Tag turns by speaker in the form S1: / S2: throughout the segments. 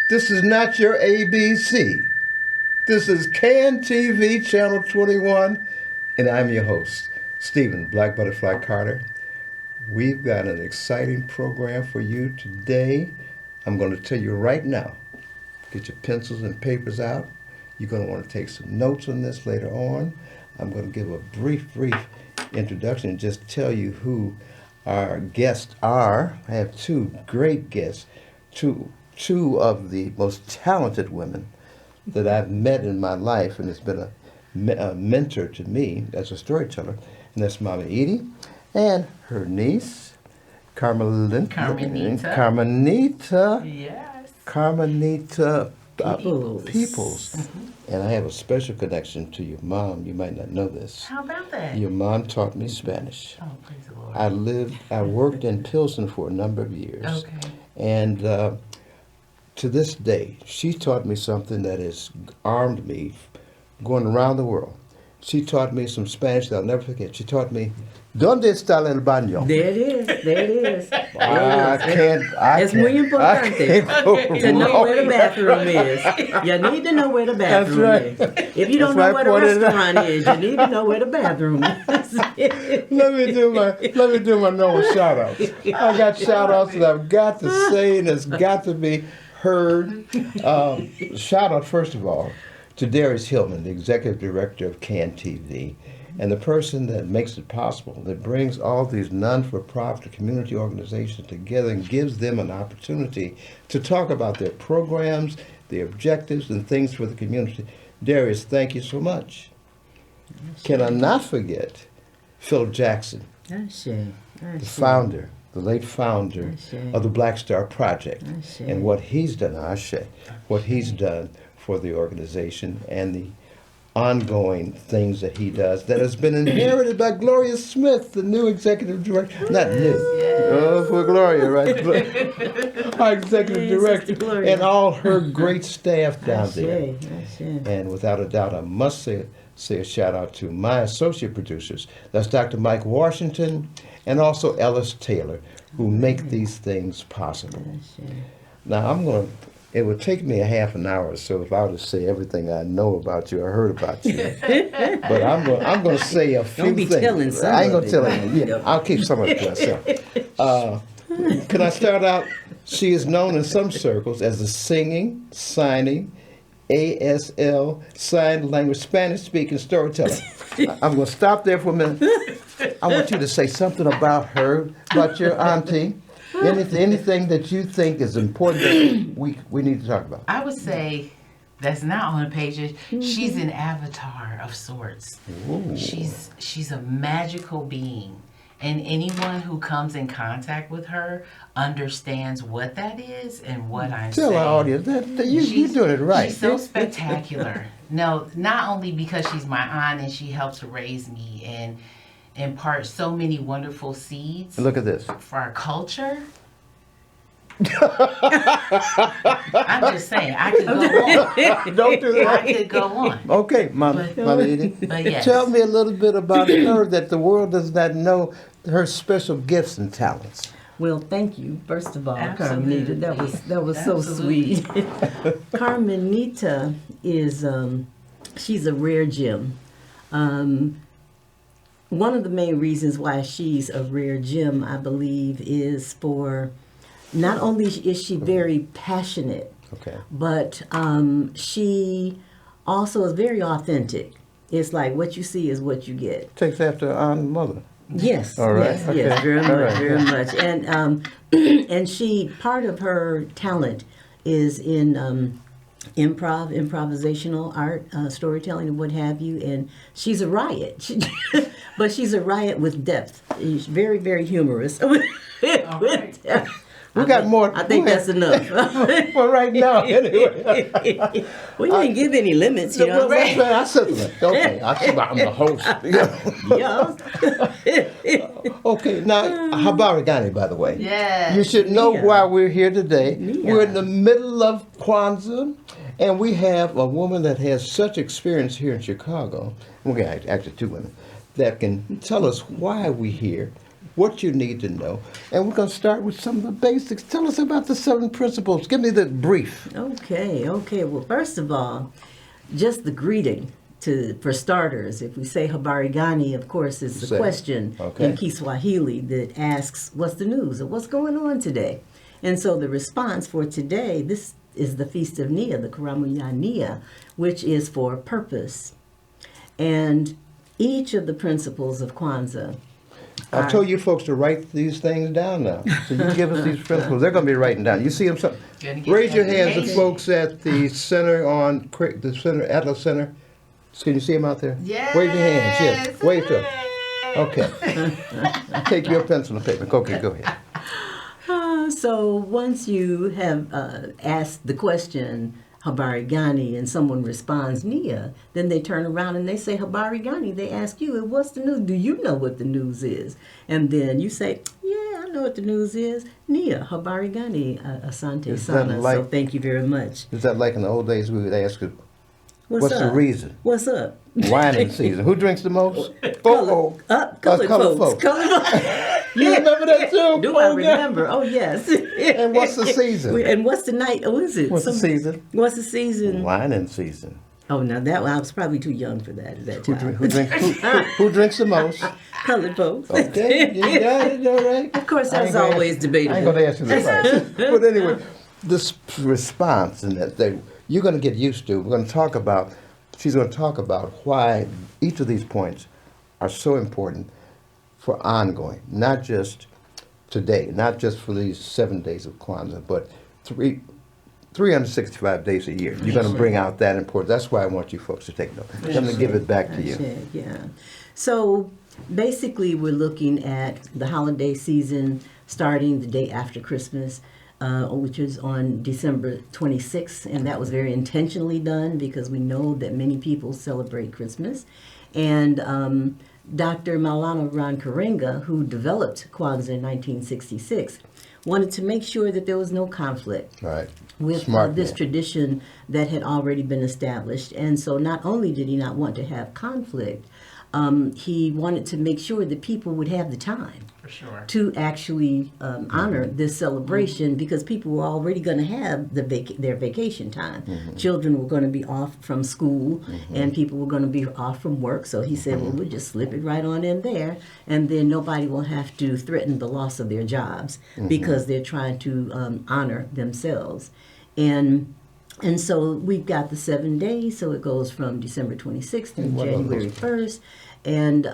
S1: This is not your ABC. This is CAN TV Channel 21, and I'm your host, Stephen Black Butterfly Carter. We've got an exciting program for you today. I'm going to tell you right now, get your pencils and papers out. You're going to want to take some notes on this later on. I'm going to give a brief introduction and just tell you who our guests are. I have two great guests, two of the most talented women that I've met in my life, and it's been a mentor to me as a storyteller, and that's Mama Edie and her niece, Carmemta.
S2: Yes.
S1: Carmemta
S2: Peoples.
S1: Peoples.
S2: Mm-hmm.
S1: And I have a special connection to your mom. You might not know this.
S2: How about that?
S1: Your mom taught me Spanish.
S2: Oh, praise the Lord.
S1: I worked in Pilsen for a number of years.
S2: Okay.
S1: And to this day, she taught me something that has armed me going around the world. She taught me some Spanish that I'll never forget. She taught me, ¿Dónde está el baño?
S3: There it is.
S1: It's
S3: muy importante to know where the bathroom is. You need to know where the bathroom is. If you don't know where the restaurant is, you need to know where the bathroom is.
S1: Let me do my normal shout outs. I got shout outs that I've got to say and it's got to be heard. Shout out first of all to Darius Hillman, the executive director of CAN TV, and the person that makes it possible, that brings all these non-for-profit community organizations together and gives them an opportunity to talk about their programs, their objectives, and things for the community. Darius, thank you so much. Can I not forget Philip Jackson, the founder, the late founder of the Black Star Project, and what he's done, what he's done for the organization and the ongoing things that he does that has been inherited by Gloria Smith, the new executive director. Not new. Oh, for Gloria, right? Our executive director and all her great staff down there. And without a doubt, I must say a shout out to my associate producers. That's Dr. Mike Washington and also Ellis Taylor, who make these things possible. Now, it would take me a half an hour or so if I were to say everything I know about you or heard about you. But I'm going to say a few things.
S3: Don't be telling some
S1: I ain't going to tell
S3: it.
S1: you. Yeah, I'll keep some of it to myself. Can I start out? She is known in some circles as a singing, signing, ASL, sign language, Spanish-speaking storyteller. I'm going to stop there for a minute. I want you to say something about her, about your auntie. Anything that you think is important that we need to talk about.
S2: I would say that's not on the pages. She's an avatar of sorts.
S1: Ooh.
S2: She's a magical being. And anyone who comes in contact with her understands what that is and what I'm saying.
S1: Tell our audience that you're doing it right.
S2: She's so spectacular. No, not only because she's my aunt and she helps to raise me and impart so many wonderful seeds.
S1: Look at this.
S2: For our culture. I'm just saying, I could go on.
S1: Don't do that.
S2: I could go on.
S1: Okay, Mama Edie.
S2: But yes.
S1: Tell me a little bit about her that the world does not know her special gifts and talents.
S3: Well, thank you, first of all,
S2: Absolutely.
S3: Carmenita. That was so sweet. Carmenita is she's a rare gem. One of the main reasons why she's a rare gem, I believe, is for not only is she very passionate, but she also is very authentic. It's like what you see is what you get.
S1: Takes after aunt and mother.
S3: Yes,
S1: all right.
S3: yes, very much, very much. And and she, part of her talent is in improvisational art, storytelling and what have you, and she's a riot. But she's a riot with depth. She's very, very humorous. with
S1: We got more.
S3: I think that's enough.
S1: For right now, anyway.
S3: We didn't give any limits, you know.
S1: I said that. Okay, I'm the host.
S3: Yeah.
S1: Okay, now, Habarigani, by the way.
S2: Yes.
S1: You should know
S3: Nia.
S1: why we're here today.
S3: Nia.
S1: We're in the middle of Kwanzaa, and we have a woman that has such experience here in Chicago. We got actually two women that can tell us why we're here, what you need to know. And we're going to start with some of the basics. Tell us about the 7 principles. Give me the brief.
S3: Okay. Well, first of all, just the greeting for starters. If we say Habarigani, of course, is the question in Kiswahili that asks, what's the news or what's going on today? And so the response for today, this is the Feast of Nia, the Carmemta Nia, which is for purpose. And each of the principles of Kwanzaa.
S1: I told you folks to write these things down now. So you give us these principles. They're going to be writing down. You see them? Raise your hands, the folks at the center Atlas Center. Can you see them out there?
S2: Yes.
S1: Wave your hands. Yes. Wave to them. Okay. Take your pencil and paper. Okay, go ahead.
S3: So once you have asked the question, Habarigani, and someone responds, Nia, then they turn around and they say, Habarigani. They ask you, what's the news? Do you know what the news is? And then you say, yeah, I know what the news is. Nia, Habarigani, Asante Sana. So thank you very much.
S1: Is that like in the old days we would ask you, what's
S3: up?
S1: The reason?
S3: What's up?
S1: Wine season. Who drinks the most?
S3: Colored folks.
S1: You remember that too?
S3: Do I remember? God. Oh, yes.
S1: And what's the season?
S3: And what's the night? Oh, is it?
S1: What's the season?
S3: What's the season?
S1: Wine season.
S3: Oh, now that one, I was probably too young for that at that time.
S1: Who drinks the most?
S3: Colored folks.
S1: Okay, you got it, all right.
S3: Of course, that's always debatable.
S1: I ain't going to ask you that. But anyway, this response and that you're going to get used to. She's going to talk about why each of these points are so important for ongoing, not just today, not just for these 7 days of Kwanzaa, but 365 days a year. You're going to bring out that importance. That's why I want you folks to take note. I'm going to give it back to you.
S3: Yeah. So basically, we're looking at the holiday season starting the day after Christmas, which is on December 26th, and that was very intentionally done because we know that many people celebrate Christmas. And Dr. Maulana Rankarenga, who developed Kwanzaa in 1966, wanted to make sure that there was no conflict with this tradition that had already been established. And so not only did he not want to have conflict, he wanted to make sure that people would have the time to actually honor this celebration because people were already going to have their vacation time. Children were going to be off from school and people were going to be off from work. So he said, well, we'll just slip it right on in there and then nobody will have to threaten the loss of their jobs because they're trying to honor themselves. And so we've got the 7 days, so it goes from December 26th to January 1st, and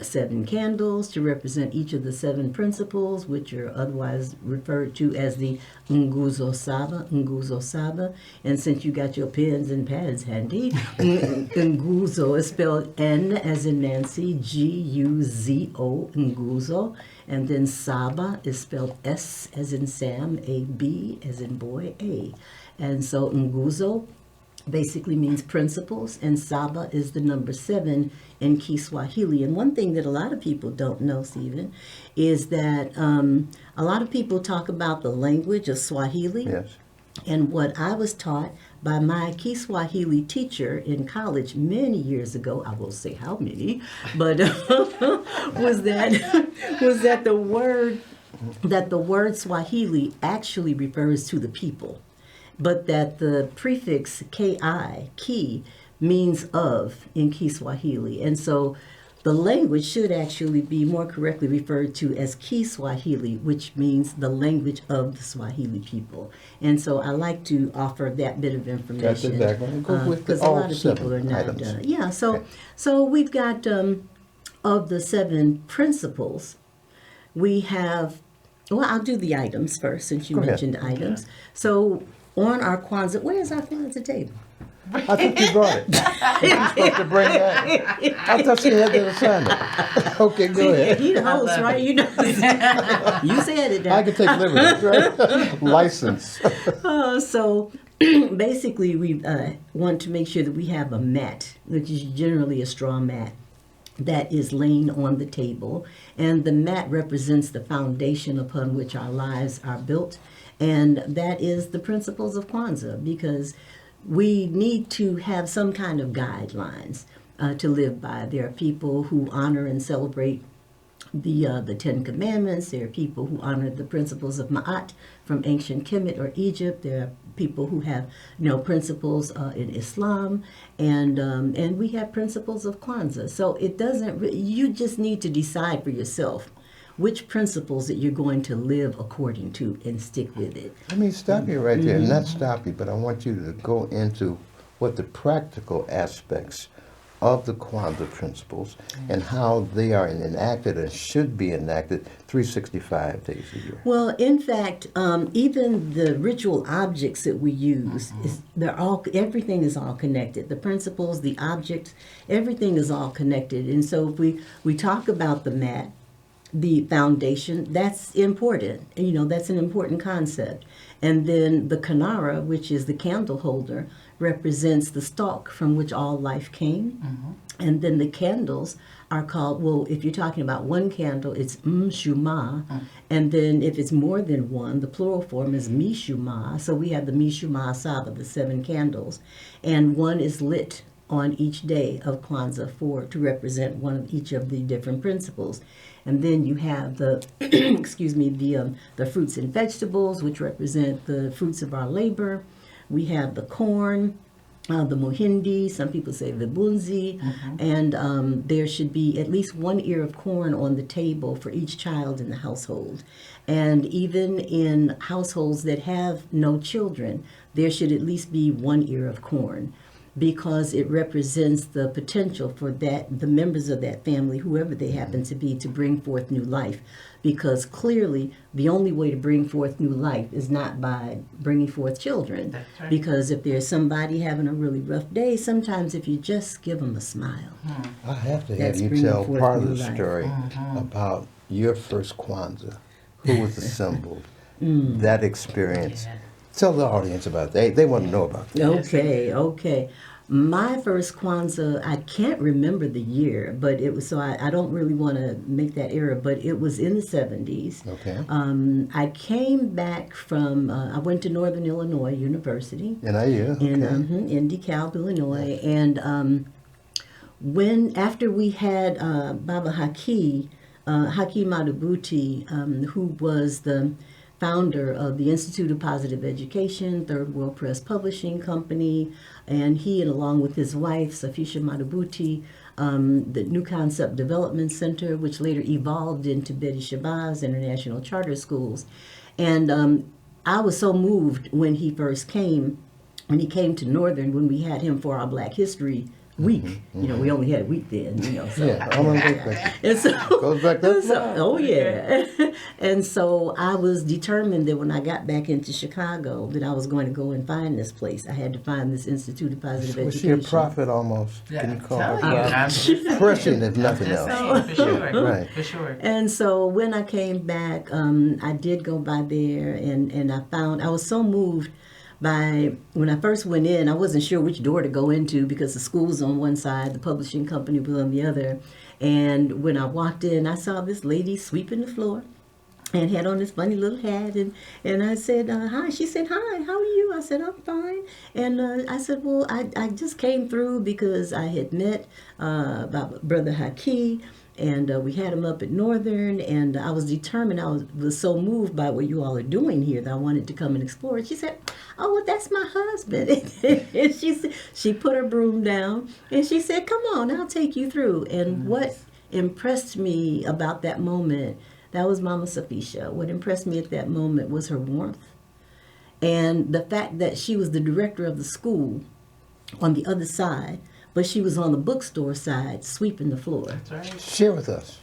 S3: 7 candles to represent each of the 7 principles, which are otherwise referred to as the Nguzo Saba. And since you got your pens and pads handy, Nguzo is spelled N as in Nancy, G-U-Z-O, Nguzo. And then Saba is spelled S as in Sam, A-B as in boy, A. And so Nguzo basically means principles, and Saba is the number 7 in Kiswahili. And one thing that a lot of people don't know, Stephen, is that a lot of people talk about the language of Swahili. Yes. And what I was taught by my Kiswahili teacher in college many years ago, I won't say how many, but was that the word Swahili actually refers to the people, but that the prefix ki, ki, means of in Kiswahili. And so the language should actually be more correctly referred to as Kiswahili, which means the language of the Swahili people. And so I like to offer that bit of information.
S1: That's exactly.
S3: Because a lot of people are not. So we've got of the 7 principles, we have. Well, I'll do the items first since you mentioned items. So on our Kwanzaa, where is our Kwanzaa table?
S1: I thought you brought it. You're supposed to bring that. I thought she had that assignment. Okay, go ahead.
S3: You the host, right? You know, you said it. Now.
S1: I can take liberties, right? License.
S3: So basically, we want to make sure that we have a mat, which is generally a straw mat, that is laying on the table. And the mat represents the foundation upon which our lives are built. And that is the principles of Kwanzaa, because we need to have some kind of guidelines to live by. There are people who honor and celebrate the Ten Commandments. There are people who honor the principles of Ma'at from ancient Kemet or Egypt. There are people who have principles in Islam, and we have principles of Kwanzaa. So it doesn't. You just need to decide for yourself which principles that you're going to live according to and stick with it.
S1: Let me stop you right there. Not stop you, but I want you to go into what the practical aspects of the Kwanzaa principles and how they are enacted and should be enacted 365 days a year.
S3: Well, in fact, even the ritual objects that we use, everything is all connected. The principles, the objects, everything is all connected. And so if we talk about the mat, the foundation, that's important. That's an important concept. And then the kanara, which is the candle holder, represents the stalk from which all life came. And then the candles are called, well, if you're talking about one candle, it's shuma. And then if it's more than one, the plural form is mishuma. So we have the mishuma asaba, the 7 candles. And one is lit on each day of Kwanzaa to represent one of each of the different principles. And then you have the, the fruits and vegetables, which represent the fruits of our labor. We have the corn, the mohindi, some people say vibunzi, and there should be at least 1 ear of corn on the table for each child in the household. And even in households that have no children, there should at least be 1 ear of corn, because it represents the potential for the members of that family, whoever they happen to be, to bring forth new life. Because clearly, the only way to bring forth new life is not by bringing forth children.
S2: That's right.
S3: Because if there's somebody having a really rough day, sometimes if you just give them a smile.
S1: I have to have
S3: That's
S1: you
S3: bringing
S1: tell
S3: forth
S1: part of
S3: new
S1: the
S3: life.
S1: story about your first Kwanzaa, who was assembled, that experience.
S2: Yeah.
S1: Tell the audience about that. They want to know about that.
S3: Okay. My first Kwanzaa, I can't remember the year, but it was, so I don't really want to make that error, but it was in the 70s.
S1: Okay.
S3: I came back from, I went to Northern Illinois University.
S1: NIU, okay.
S3: In DeKalb, Illinois. And after we had Baba Haki Madhubuti, who was the founder of the Institute of Positive Education, Third World Press Publishing Company, and he, and along with his wife, Safisha Madhubuti, the New Concept Development Center, which later evolved into Betty Shabazz International Charter Schools. And I was so moved when he came to Northern, when we had him for our Black History Week. We only had a week then, so.
S1: Yeah, I'm gonna take that.
S3: And so,
S1: Goes back that far.
S3: oh yeah. And so I was determined that when I got back into Chicago that I was going to go and find this place. I had to find this Institute of Positive
S1: Was
S3: Education.
S1: she a prophet almost?
S2: Yeah,
S1: Can you call her a
S2: tell you,
S1: prophet?
S2: I'm just
S1: Prescient if nothing
S2: just
S1: else.
S2: saying, for sure.
S1: Right.
S2: For sure.
S3: And so when I came back, I did go by there, and I was so moved by, when I first went in, I wasn't sure which door to go into because the school was on one side, the publishing company was on the other. And when I walked in, I saw this lady sweeping the floor and had on this funny little hat. And I said, hi. She said, hi, how are you? I said, I'm fine. And I said, well, I just came through because I had met Brother Haki. And we had him up at Northern, and I was determined, I was so moved by what you all are doing here that I wanted to come and explore. And she said, oh, well, that's my husband. And she put her broom down, and she said, come on, I'll take you through. And what impressed me about that moment, that was Mama Safisha. What impressed me at that moment was her warmth. And the fact that she was the director of the school on the other side, but she was on the bookstore side sweeping the floor.
S2: That's right.
S1: Share with us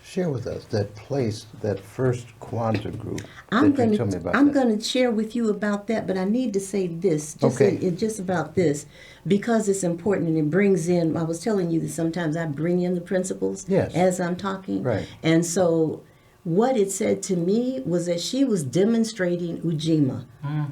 S1: that place, that first Kwanzaa group.
S3: I'm
S1: that you told me about.
S3: going to share with you about that, but I need to say this, just about this, because it's important and it brings in. I was telling you that sometimes I bring in the principles as I'm talking,
S1: right?
S3: And so, what it said to me was that she was demonstrating Ujima,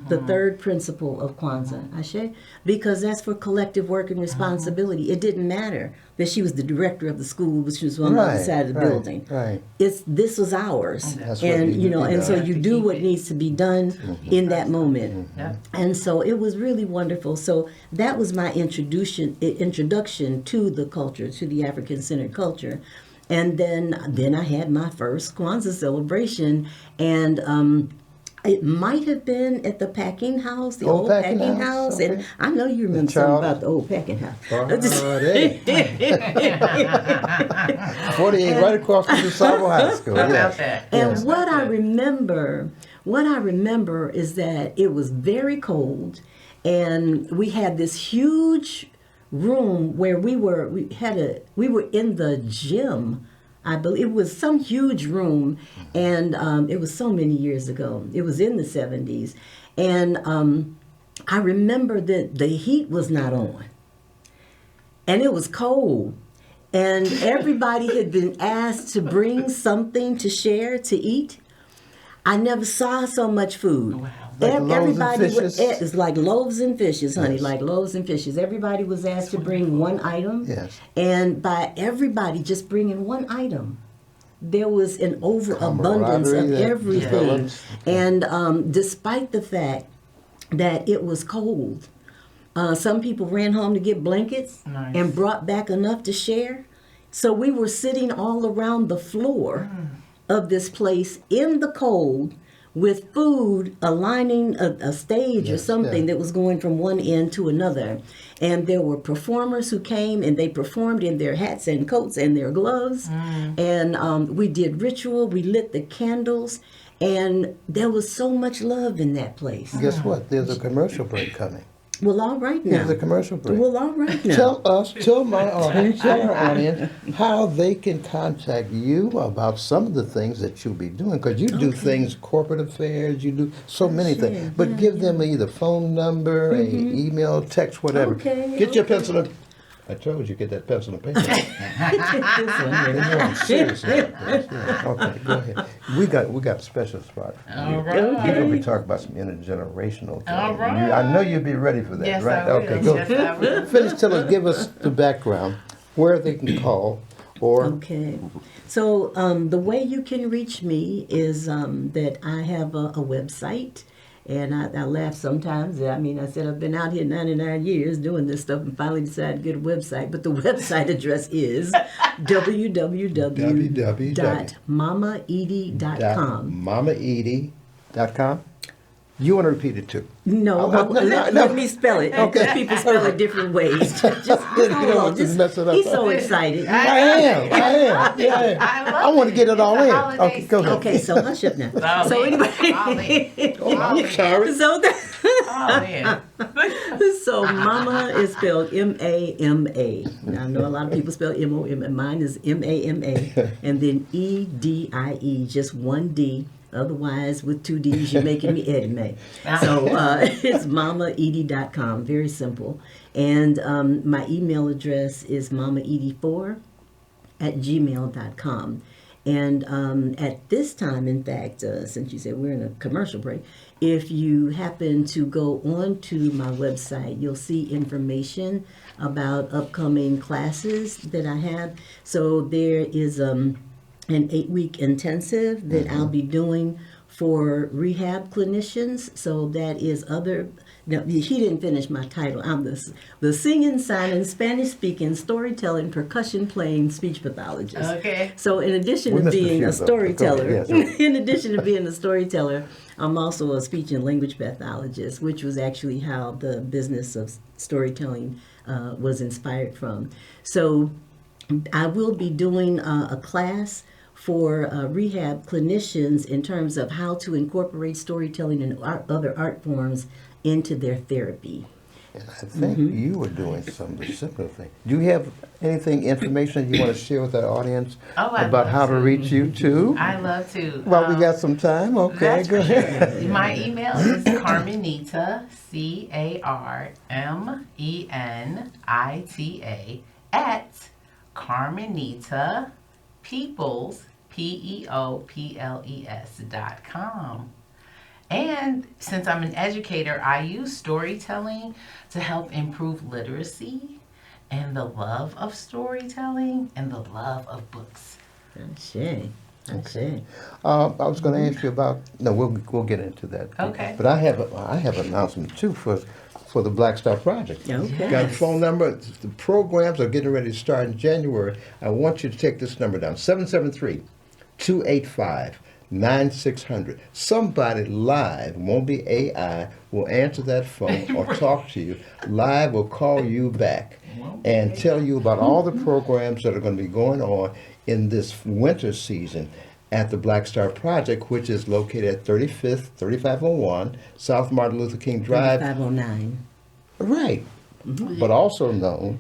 S3: the third principle of Kwanzaa, Ashe, because that's for collective work and responsibility. It didn't matter that she was the director of the school, which was on the other side of the building.
S1: Right.
S3: This was ours,
S1: That's
S3: and
S1: what
S3: so you do what needs to be done in that moment. And so it was really wonderful. So that was my introduction to the culture, to the African-centered culture. And then I had my first Kwanzaa celebration, and it might have been at the packing house, the old packing house.
S1: Okay.
S3: And I know you remember something about the old packing house.
S1: 48, right across from DeSable High School.
S3: And what I remember is that it was very cold, and we had this huge room where we were in the gym. I believe it was some huge room, and it was so many years ago. It was in the 70s, and I remember that the heat was not on, and it was cold, and everybody had been asked to bring something to share to eat. I never saw so much food.
S2: Wow.
S3: Everybody it's like loaves and fishes, honey, like loaves and fishes. Everybody was asked to bring one item.
S1: Yes.
S3: And by everybody just bringing one item, there was an overabundance of everything. And despite the fact that it was cold, some people ran home to get blankets and brought back enough to share. So we were sitting all around the floor of this place in the cold, with food aligning a stage or something that was going from one end to another. And there were performers who came, and they performed in their hats and coats and their gloves. And we did ritual, we lit the candles, and there was so much love in that place.
S1: Guess what? There's a commercial break coming.
S3: Well, all right now.
S1: There's a commercial break.
S3: Well, all right now.
S1: Tell my audience, tell our audience how they can contact you about some of the things that you'll be doing. Because you do things, corporate affairs, you do so many things. But give them either phone number, a email, text, whatever. Get your pencil and... I told you, get that pencil and paper. I'm serious now. Okay, go ahead. We got a special spot.
S2: All right.
S1: We're going to be talking about some intergenerational things.
S2: All right.
S1: I know you'll be ready for that,
S2: Yes,
S1: right?
S2: I will.
S1: Okay, go.
S2: Yes, I will.
S1: Finish, give us the background, where they can call, or...
S3: Okay. So the way you can reach me is that I have a website. And I laugh sometimes. I mean, I said I've been out here 99 years doing this stuff and finally decided to get a website. But the website address is www.mamaedie.com.
S1: mamaedie.com. You want to repeat it too?
S3: No, let me spell it. Okay. People spell it different ways. Just
S1: mess it up.
S3: He's so excited.
S1: I am. Yeah, I want to get it all in. Okay, go ahead.
S3: Okay, so hush up now. So anyway.
S1: I'm sorry.
S3: So Mama is spelled M-A-M-A. Now, I know a lot of people spell M-O-M-A. Mine is M-A-M-A. And then E-D-I-E, just one D. Otherwise, with two D's, you're making me Edie Mae. So it's mamaedie.com, very simple. And my email address is mamaedie4@gmail.com. And at this time, in fact, since you said we're in a commercial break, if you happen to go onto my website, you'll see information about upcoming classes that I have. So there is an 8-week intensive that I'll be doing for rehab clinicians. So that is now, he didn't finish my title. I'm the singing, signing, Spanish-speaking, storytelling, percussion-playing speech pathologist.
S2: Okay.
S3: So in addition to being a storyteller, I'm also a speech and language pathologist, which was actually how the business of storytelling was inspired from. So I will be doing a class for rehab clinicians in terms of how to incorporate storytelling and other art forms into their therapy.
S1: And I think you were doing some of the similar thing. Do you have information you want to share with our audience about how to reach you too?
S2: I love to.
S1: Well, we got some time. Okay, go ahead.
S2: Sure. My email is Carmenita, Carmenita at Carmemta Peoples, PEOPLES.com. And since I'm an educator, I use storytelling to help improve literacy and the love of storytelling and the love of books.
S3: Okay.
S1: I was going to ask you about. No, we'll get into that.
S2: Okay.
S1: But I have an announcement too for the Black Star Project.
S3: Okay.
S1: Got a phone number. The programs are getting ready to start in January. I want you to take this number down: 773-285-9600. Somebody live, won't be AI, will answer that phone or talk to you. Live will call you back and tell you about all the programs that are going to be going on in this winter season at the Black Star Project, which is located at 3501 South Martin Luther King Drive.
S3: 3509.
S1: Right. But also known,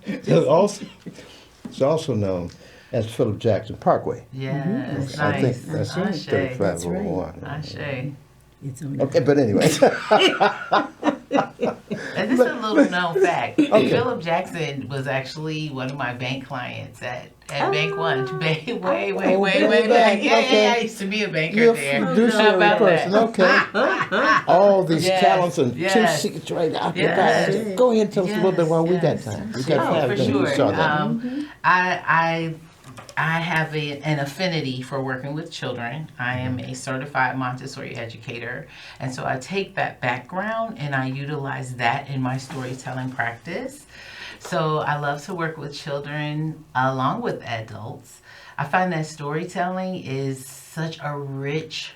S1: it's also known as Philip Jackson Parkway.
S2: Yes,
S1: I
S2: nice.
S1: think that's
S2: Ashe.
S1: 3501.
S2: Ashe.
S3: It's on
S1: Okay, but anyway.
S2: And this is a little known fact. Philip Jackson was actually one of my bank clients at Bank One. Way back. Yeah, I used to be a banker
S1: You're
S2: there.
S1: a
S2: How
S1: fiduciary
S2: about
S1: person,
S2: that?
S1: okay. All these
S2: Yes,
S1: talents and
S2: yes.
S1: two secrets right out there.
S2: Yes.
S1: Go ahead and tell us a little bit while we got
S2: Yes.
S1: time. We got
S2: Oh,
S1: 5
S2: for
S1: minutes.
S2: sure.
S1: We saw that.
S2: I have an affinity for working with children. I am a certified Montessori educator. And so I take that background and I utilize that in my storytelling practice. So I love to work with children along with adults. I find that storytelling is such a rich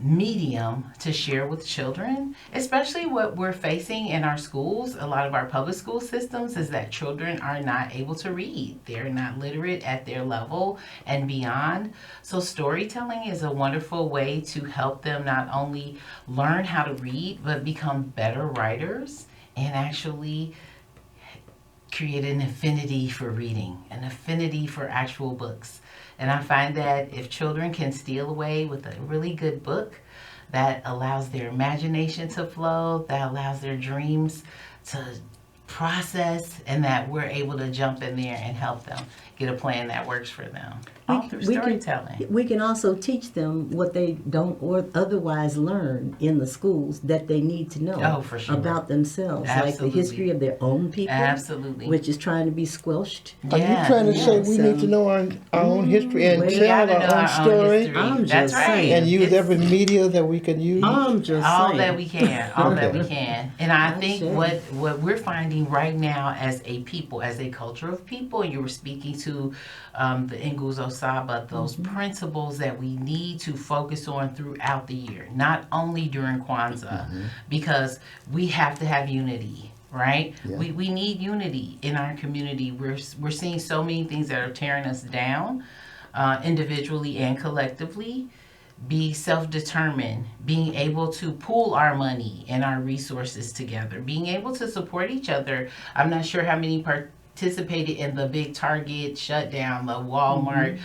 S2: medium to share with children, especially what we're facing in our schools. A lot of our public school systems is that children are not able to read. They're not literate at their level and beyond. So storytelling is a wonderful way to help them not only learn how to read, but become better writers and actually create an affinity for reading, an affinity for actual books. And I find that if children can steal away with a really good book that allows their imagination to flow, that allows their dreams to process, and that we're able to jump in there and help them get a plan that works for them. All through storytelling.
S3: We can also teach them what they don't or otherwise learn in the schools that they need to know
S2: for sure.
S3: about themselves,
S2: Absolutely.
S3: like the history of their own people,
S2: Absolutely.
S3: which is trying to be squelched.
S1: Are you trying to say we need to know our own history and tell our own story?
S2: That's right.
S1: And use every media that we can use?
S3: I'm just
S2: all
S3: saying.
S2: that we can, and I think what we're finding right now as a people, as a culture of people, and you were speaking to the Nguzo Saba, those principles that we need to focus on throughout the year, not only during Kwanzaa, because we have to have unity. Right?
S1: Yeah.
S2: We need unity in our community. We're seeing so many things that are tearing us down, individually and collectively. Be self-determined, being able to pool our money and our resources together, being able to support each other. I'm not sure how many participated in the big Target shutdown, the Walmart,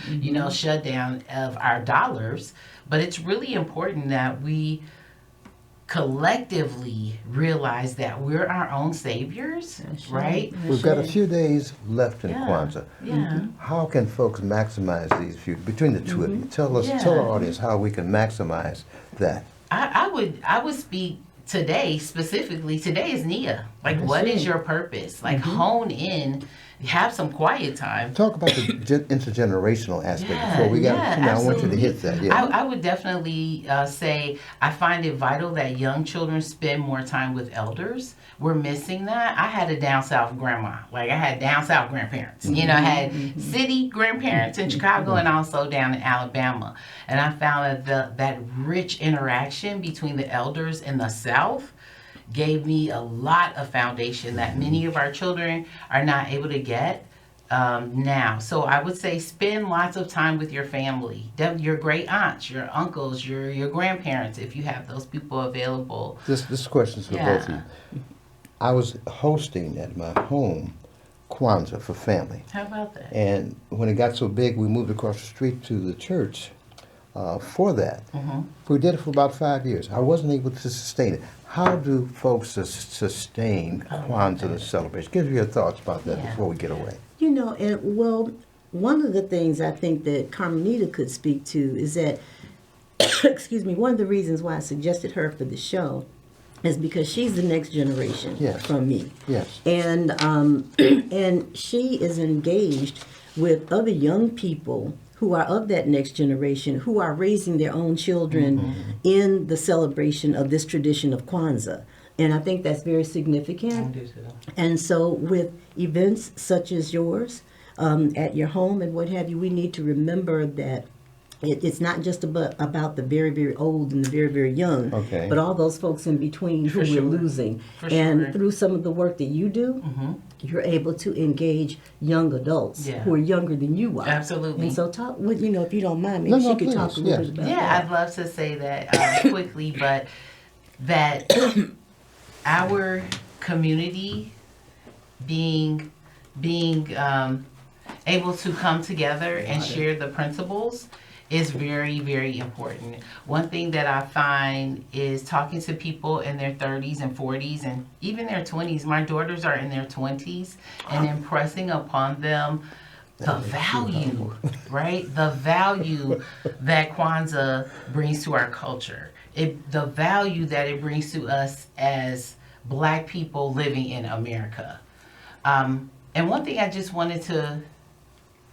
S2: shutdown of our dollars, but it's really important that we collectively realize that we're our own saviors, right?
S1: We've got a few days left in Kwanzaa.
S2: Yeah.
S1: How can folks maximize these few, between the two of you? Tell our audience how we can maximize that.
S2: I would speak today specifically. Today is Nia. Like, what is your purpose? Like, hone in. Have some quiet time.
S1: Talk about the intergenerational aspect before we got. I want you to hit that. Yeah.
S2: I would definitely say I find it vital that young children spend more time with elders. We're missing that. I had a down south grandma. Like, I had down south grandparents. I had city grandparents in Chicago and also down in Alabama. And I found that rich interaction between the elders in the South gave me a lot of foundation that many of our children are not able to get now. So I would say spend lots of time with your family, your great aunts, your uncles, your grandparents, if you have those people available.
S1: This question's for both of you. I was hosting at my home Kwanzaa for family.
S2: How about that?
S1: And when it got so big, we moved across the street to the church for that. We did it for about 5 years. I wasn't able to sustain it. How do folks sustain Kwanzaa, the celebration? Give me your thoughts about that before we get away.
S3: You know, one of the things I think that Carmenita could speak to is that, excuse me, one of the reasons why I suggested her for the show is because she's the next generation from me.
S1: Yes.
S3: And and she is engaged with other young people who are of that next generation, who are raising their own children in the celebration of this tradition of Kwanzaa. And I think that's very significant. And so with events such as yours, at your home and what have you, we need to remember that it's not just about the very, very old and the very, very young, but all those folks in between who we're losing. And through some of the work that you do, you're able to engage young adults who are younger than you are.
S2: Absolutely.
S3: And so talk with, if you don't mind, maybe she could talk a little bit about that.
S2: I'd love to say that quickly, but that our community being able to come together and share the principles is very, very important. One thing that I find is talking to people in their 30s and 40s and even their 20s. My daughters are in their 20s, and impressing upon them the value, right? The value that Kwanzaa brings to our culture. The value that it brings to us as Black people living in America. And one thing I just wanted to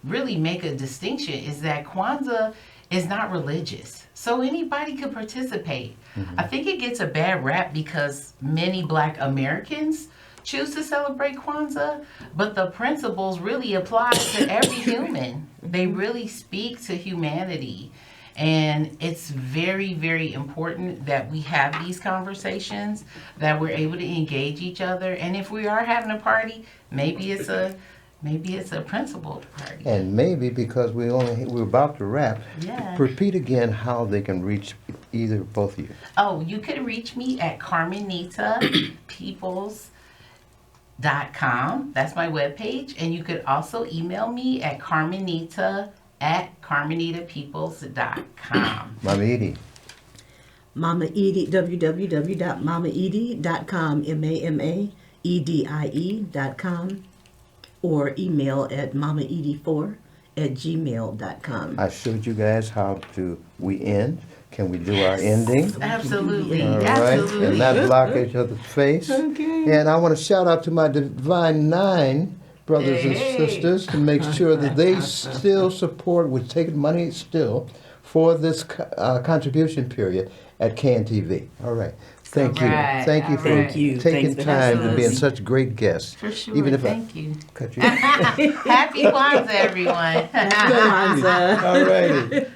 S2: really make a distinction is that Kwanzaa is not religious. So anybody could participate. I think it gets a bad rap because many Black Americans choose to celebrate Kwanzaa, but the principles really apply to every human. They really speak to humanity. And it's very, very important that we have these conversations, that we're able to engage each other. And if we are having a party, maybe it's a principled party.
S1: And maybe because we're about to wrap, repeat again how they can reach either both of you.
S2: Oh, you can reach me at Carmemta Peoples.com. That's my webpage. And you could also email me at Carmenita@CarmenitaPeoples.com.
S1: Mama Edie.
S3: Mama Edie, www.mamaedie.com, MAMAEDIE.com, or email at mamaedie4@gmail.com.
S1: I showed you guys how we end. Can we do our ending?
S2: Absolutely.
S1: All right.
S2: Absolutely.
S1: And not block each other's face.
S3: Okay.
S1: And I want to shout out to my Divine 9 brothers and sisters to make sure that they still support, we're taking money still for this contribution period at KNTV. All right. Thank you. Thank you for taking time to being such great guests.
S2: For sure.
S1: Even if
S2: Thank you.
S1: Cut you.
S2: Happy Kwanzaa, everyone.
S3: Kwanzaa.
S1: All righty.